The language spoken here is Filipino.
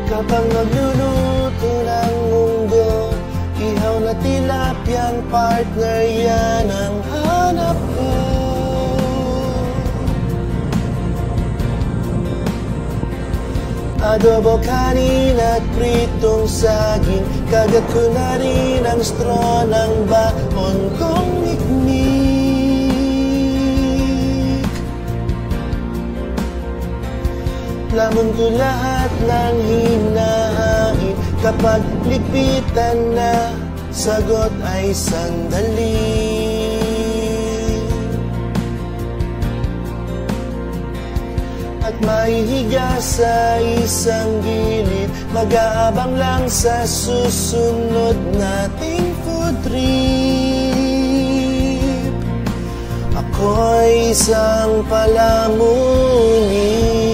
Kapag magluluto ng mundo, ihaw na tilapiyang partner, yan ang hanap ko. Adobo kanin at pritong saging, kagat ko na rin ang straw ng baon kong niknik. Lamon ko lahat ng hinahain, kapag lipitan na, sagot ay sandali. At mahihiga sa isang gilid, mag-aabang lang sa susunod nating food trip. Ako'y isang palamunin.